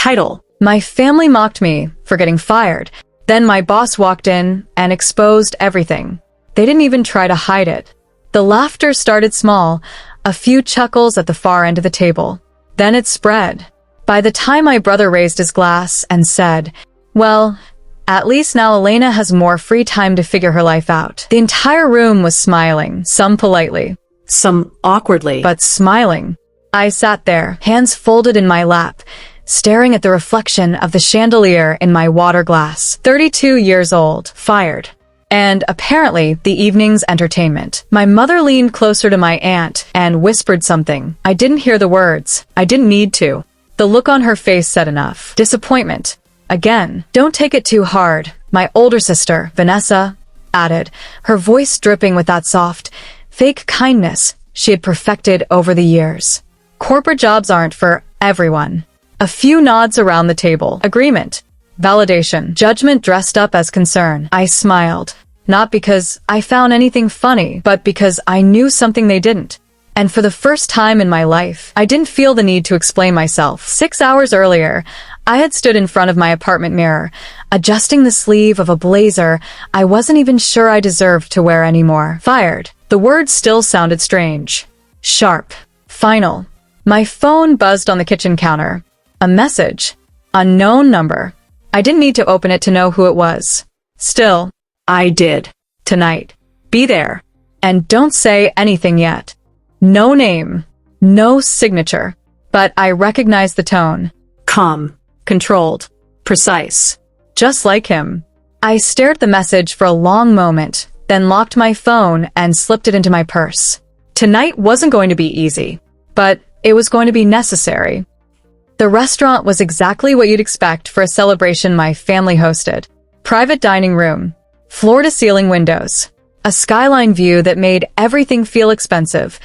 Title. My family mocked me for getting fired. Then my boss walked in and exposed everything. They didn't even try to hide it. The laughter started small, a few chuckles at the far end of the table. Then it spread. By the time my brother raised his glass and said, "Well, at least now Elena has more free time to figure her life out," the entire room was smiling, some politely, Some awkwardly. but smiling. I sat there, hands folded in my lap, staring at the reflection of the chandelier in my water glass. 32 years old, fired. And apparently the evening's entertainment. My mother leaned closer to my aunt and whispered something. I didn't hear the words. I didn't need to. The look on her face said enough. Disappointment. Again. "Don't take it too hard," my older sister, Vanessa, added, her voice dripping with that soft, fake kindness she had perfected over the years. Corporate jobs aren't for everyone. A few nods around the table. Agreement. Validation. Judgment dressed up as concern. I smiled. Not because I found anything funny, but because I knew something they didn't. And for the first time in my life, I didn't feel the need to explain myself. 6 hours earlier, I had stood in front of my apartment mirror, adjusting the sleeve of a blazer I wasn't even sure I deserved to wear anymore. Fired. The words still sounded strange. Sharp. Final. My phone buzzed on the kitchen counter. A message. Unknown number. I didn't need to open it to know who it was. Still, I did. tonight. Be there. And don't say anything yet. No name. No signature. But I recognized the tone. Calm. Controlled. Precise. Just like him. I stared at the message for a long moment, then locked my phone and slipped it into my purse. Tonight wasn't going to be easy, but it was going to be necessary. The restaurant was exactly what you'd expect for a celebration my family hosted. Private dining room. Floor-to-ceiling windows. A skyline view that made everything feel expensive,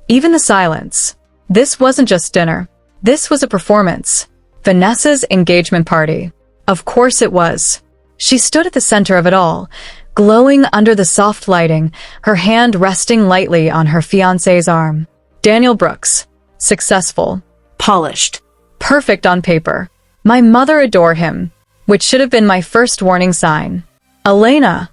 even the silence. This wasn't just dinner. This was a performance. Vanessa's engagement party. Of course it was. She stood at the center of it all, glowing under the soft lighting, her hand resting lightly on her fiancé's arm. Daniel Brooks. Successful. Polished. Perfect on paper. My mother adored him, which should have been my first warning sign. Elena.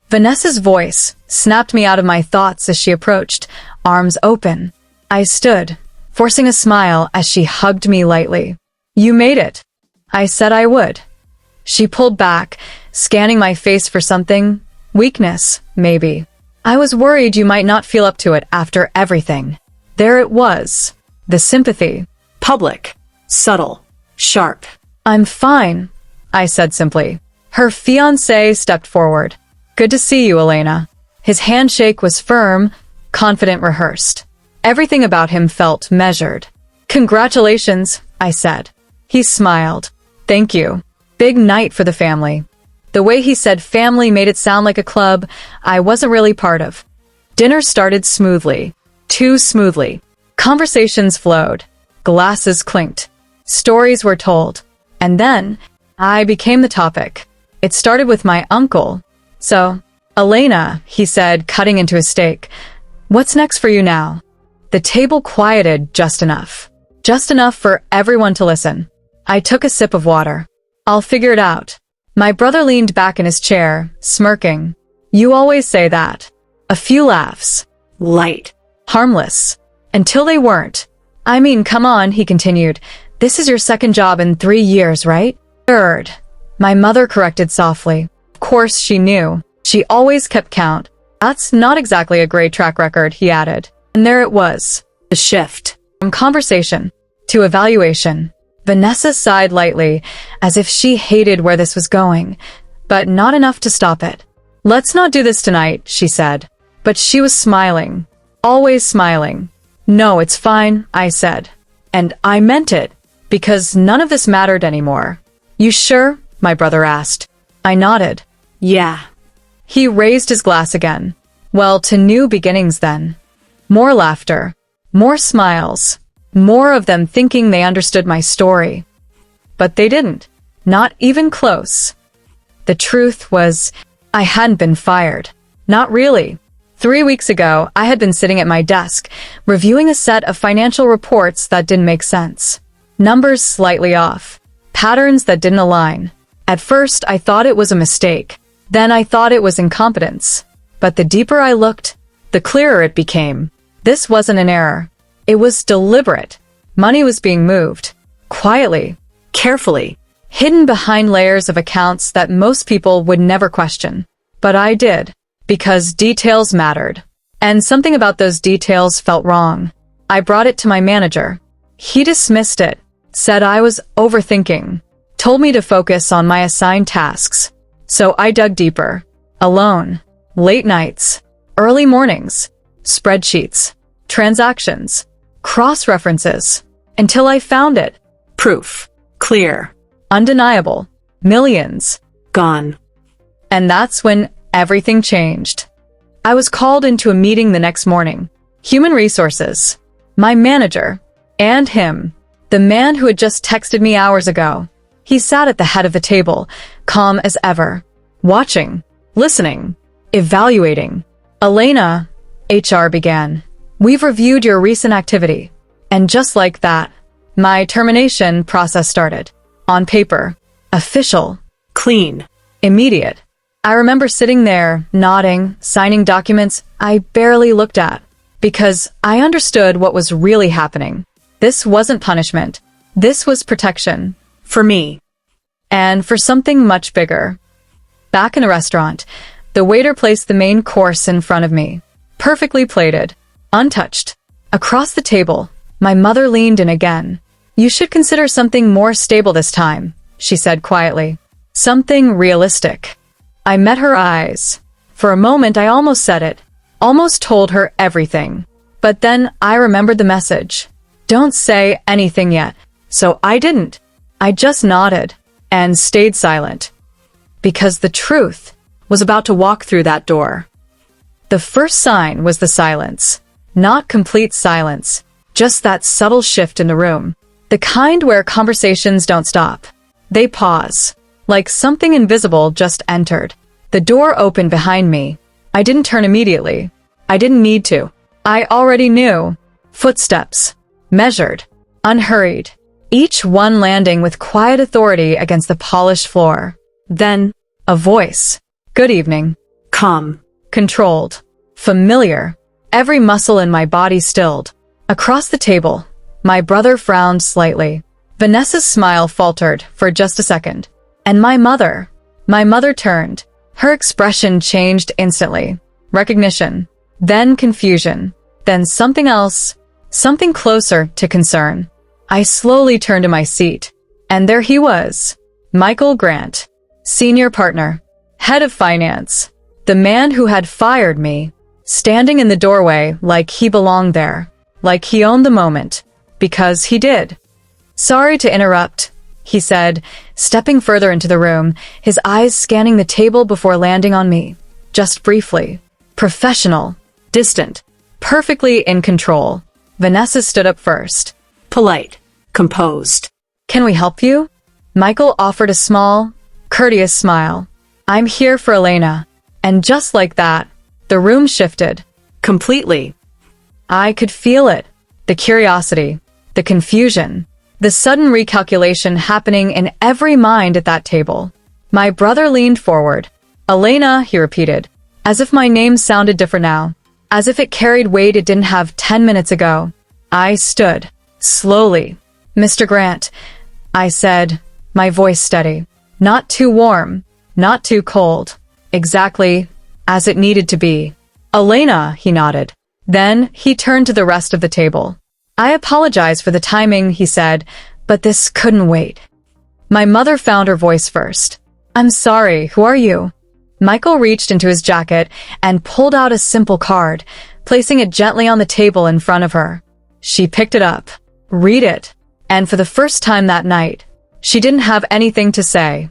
Vanessa's voice snapped me out of my thoughts as she approached, arms open. I stood, forcing a smile as she hugged me lightly. "You made it." I said I would. She pulled back, scanning my face for something. Weakness, maybe. I was worried you might not feel up to it after everything. There it was. The sympathy. Public. Subtle. Sharp. "I'm fine," I said simply. Her fiancé stepped forward. "Good to see you, Elena." His handshake was firm, confident, rehearsed. Everything about him felt measured. "Congratulations," I said. He smiled. "Thank you. Big night for the family." The way he said family made it sound like a club I wasn't really part of. Dinner started smoothly. Too smoothly. Conversations flowed. Glasses clinked. Stories were told. And then, I became the topic. It started with my uncle. "So, Elena," he said, cutting into a steak, "what's next for you now?" The table quieted just enough. Just enough for everyone to listen. I took a sip of water. "I'll figure it out." My brother leaned back in his chair, smirking. "You always say that." A few laughs. Light. Harmless. Until they weren't. "I mean, come on," he continued. "This is your second job in 3 years, right?" "Third," my mother corrected softly. Of course she knew. She always kept count. "That's not exactly a great track record," he added. And there it was. The shift. From conversation to evaluation. Vanessa sighed lightly, as if she hated where this was going, but not enough to stop it. "Let's not do this tonight," she said. But she was smiling. Always smiling. "No, it's fine," I said. And I meant it, because none of this mattered anymore. "You sure?" my brother asked. I nodded. Yeah. He raised his glass again. Well, to new beginnings then. More laughter. More smiles. More of them thinking they understood my story. But they didn't. Not even close. The truth was, I hadn't been fired. Not really. 3 weeks ago, I had been sitting at my desk, reviewing a set of financial reports that didn't make sense. Numbers slightly off. patterns that didn't align. At first, I thought it was a mistake. Then I thought it was incompetence. But the deeper I looked, the clearer it became. This wasn't an error. It was deliberate. Money was being moved. Quietly. Carefully. Hidden behind layers of accounts that most people would never question. But I did. Because details mattered. And something about those details felt wrong. I brought it to my manager. He dismissed it. Said I was overthinking. Told me to focus on my assigned tasks. So I dug deeper. Alone. Late nights. Early mornings. Spreadsheets. Transactions. Cross-references. Until I found it. Proof. Clear. Undeniable. Millions. Gone. And that's when everything changed. I was called into a meeting the next morning. Human resources. My manager. And him. The man who had just texted me hours ago. He sat at the head of the table, calm as ever. Watching. Listening. Evaluating. Elena, HR began. We've reviewed your recent activity. And just like that, my termination process started. On paper. Official. Clean. Immediate. I remember sitting there, nodding, signing documents I barely looked at. Because I understood what was really happening. This wasn't punishment. This was protection. For me. And for something much bigger. Back in a restaurant, the waiter placed the main course in front of me. Perfectly plated. Untouched. Across the table, my mother leaned in again. You should consider something more stable this time, she said quietly. Something realistic. I met her eyes. For a moment, I almost said it. Almost told her everything. But then I remembered the message. Don't say anything yet. So I didn't. I just nodded and stayed silent. Because the truth was about to walk through that door. The first sign was the silence. Not complete silence. Just that subtle shift in the room. The kind where conversations don't stop. They pause. Like something invisible just entered. The door opened behind me. I didn't turn immediately. I didn't need to. I already knew. Footsteps. Measured. Unhurried. Each one landing with quiet authority against the polished floor. Then, a voice. Good evening. Calm. Controlled. Familiar. Every muscle in my body stilled. Across the table, my brother frowned slightly. Vanessa's smile faltered for just a second. And my mother turned. Her expression changed instantly. Recognition. Then confusion. Then something else. Something closer to concern. I slowly turned to my seat. And there he was. Michael Grant. Senior partner. Head of finance. The man who had fired me. Standing in the doorway like he belonged there. Like he owned the moment. Because he did. Sorry to interrupt, he said, stepping further into the room, his eyes scanning the table before landing on me. Just briefly. Professional. Distant. Perfectly in control. Vanessa stood up first. Polite. Composed. Can we help you? Michael offered a small, courteous smile. I'm here for Elena. And just like that, the room shifted. Completely. I could feel it. The curiosity. The confusion. The sudden recalculation happening in every mind at that table. My brother leaned forward. Elena, he repeated. As if my name sounded different now. As if it carried weight it didn't have 10 minutes ago. I stood. Slowly. Mr. Grant, I said, my voice steady. Not too warm. Not too cold. Exactly as it needed to be. Elena, he nodded. Then he turned to the rest of the table. I apologize for the timing, he said, but this couldn't wait. My mother found her voice first. I'm sorry, who are you? Michael reached into his jacket and pulled out a simple card, placing it gently on the table in front of her. She picked it up. Read it. And for the first time that night, she didn't have anything to say.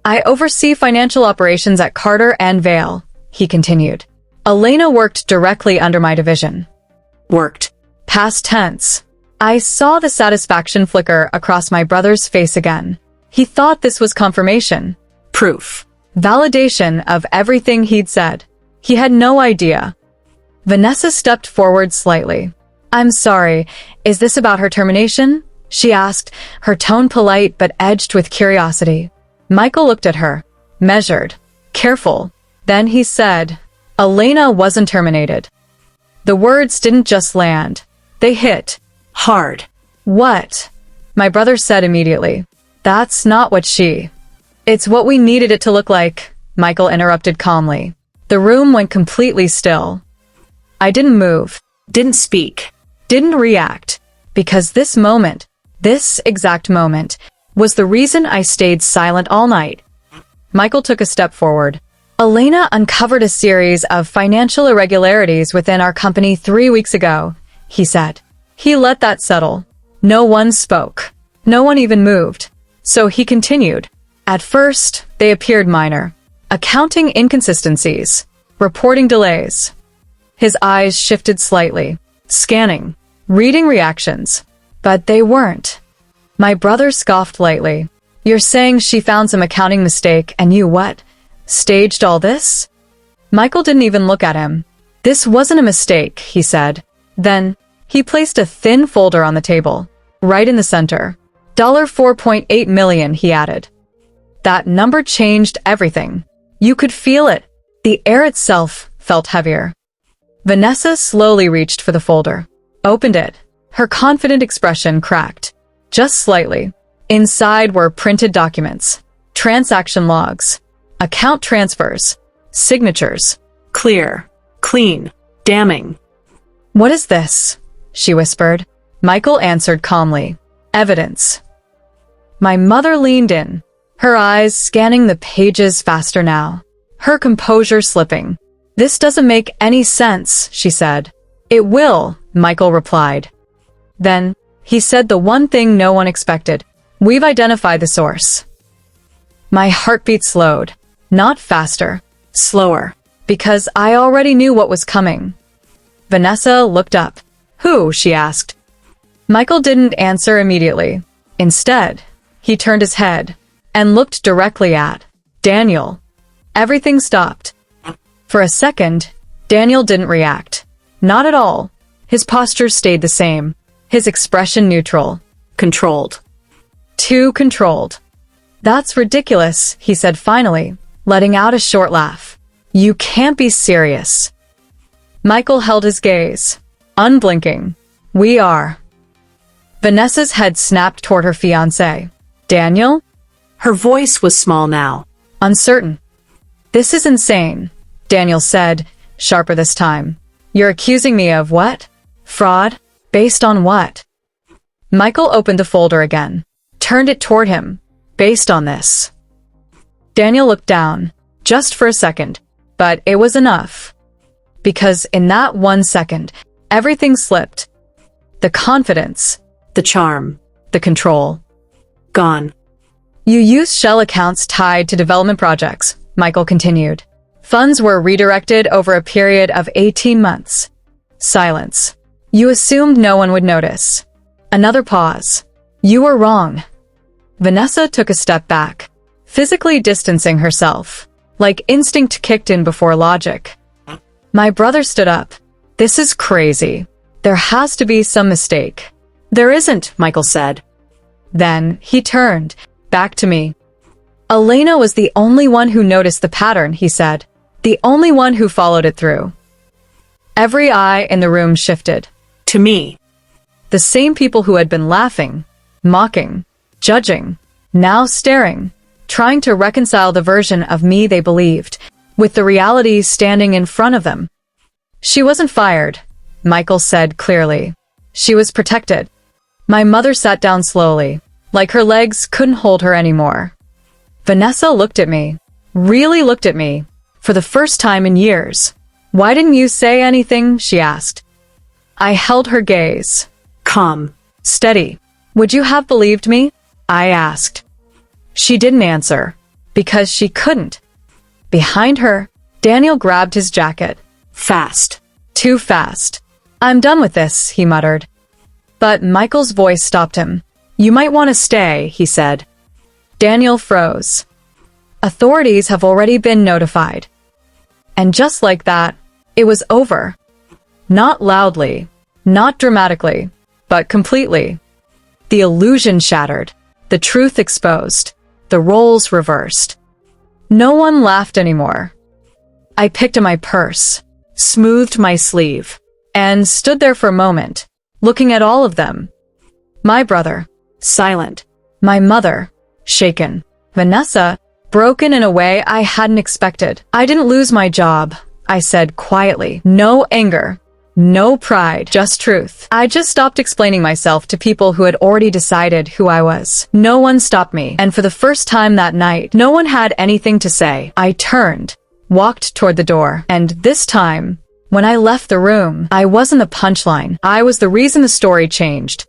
I oversee financial operations at Carter and Vale, he continued. Elena worked directly under my division. Worked. Past tense. I saw the satisfaction flicker across my brother's face again. He thought this was confirmation. Proof. Validation of everything he'd said. He had no idea. Vanessa stepped forward slightly. I'm sorry, is this about her termination? she asked, her tone polite but edged with curiosity. Michael looked at her, measured, careful. Then he said, Elena wasn't terminated. The words didn't just land. They hit. Hard. What? My brother said immediately. That's not what she... It's what we needed it to look like, Michael interrupted calmly. The room went completely still. I didn't move. Didn't speak. Didn't react. Because this moment, this exact moment, was the reason I stayed silent all night. Michael took a step forward. Elena uncovered a series of financial irregularities within our company 3 weeks ago, he said. He let that settle. No one spoke. No one even moved. So he continued. At first, they appeared minor. Accounting inconsistencies. Reporting delays. His eyes shifted slightly. Scanning. Reading reactions. But they weren't. My brother scoffed lightly. You're saying she found some accounting mistake and you what? Staged all this? Michael didn't even look at him. This wasn't a mistake, he said. Then, he placed a thin folder on the table, right in the center. $4.8 million, he added. That number changed everything. You could feel it. The air itself felt heavier. Vanessa slowly reached for the folder, opened it. Her confident expression cracked, just slightly. Inside were printed documents, transaction logs, account transfers, signatures. Clear. Clean. Damning. What is this? She whispered. Michael answered calmly. Evidence. My mother leaned in, her eyes scanning the pages faster now, her composure slipping. This doesn't make any sense, she said. It will, Michael replied. Then, he said the one thing no one expected. We've identified the source. My heartbeat slowed. Not faster. Slower. Because I already knew what was coming. Vanessa looked up. Who? She asked. Michael didn't answer immediately. Instead, he turned his head and looked directly at Daniel. Everything stopped. For a second, Daniel didn't react. Not at all. His posture stayed the same. His expression neutral. Controlled. Too controlled. That's ridiculous, he said finally, letting out a short laugh. You can't be serious. Michael held his gaze, unblinking. We are. Vanessa's head snapped toward her fiancé. Daniel? Her voice was small now. Uncertain. This is insane, Daniel said, sharper this time. You're accusing me of what? Fraud? Based on what? Michael opened the folder again, turned it toward him. Based on this. Daniel looked down, just for a second, but it was enough. Because in that 1 second, everything slipped. The confidence. The charm. The control. Gone. You used shell accounts tied to development projects, Michael continued. Funds were redirected over a period of 18 months. Silence. You assumed no one would notice. Another pause. You were wrong. Vanessa took a step back, physically distancing herself, like instinct kicked in before logic. My brother stood up. This is crazy. There has to be some mistake. There isn't, Michael said. Then he turned, back to me. Elena was the only one who noticed the pattern, he said. The only one who followed it through. Every eye in the room shifted. To me. The same people who had been laughing, mocking, judging, now staring, trying to reconcile the version of me they believed, with the reality standing in front of them. She wasn't fired, Michael said clearly. She was protected. My mother sat down slowly, like her legs couldn't hold her anymore. Vanessa looked at me, really looked at me, for the first time in years. Why didn't you say anything? She asked. I held her gaze. Calm. Steady. Would you have believed me? I asked. She didn't answer, because she couldn't. Behind her, Daniel grabbed his jacket. Fast. Too fast. I'm done with this, he muttered. But Michael's voice stopped him. You might want to stay, he said. Daniel froze. Authorities have already been notified. And just like that, it was over. Not loudly, not dramatically, but completely. The illusion shattered, the truth exposed, the roles reversed. No one laughed anymore. I picked up my purse, smoothed my sleeve, and stood there for a moment, looking at all of them. My brother, Silent. my mother, shaken. Vanessa, broken in a way I hadn't expected. I didn't lose my job, I said quietly. No anger, no pride, just truth. I just stopped explaining myself to people who had already decided who I was. No one stopped me, and for the first time that night, no one had anything to say. I turned, walked toward the door, and this time, when I left the room, I wasn't the punchline. I was the reason the story changed.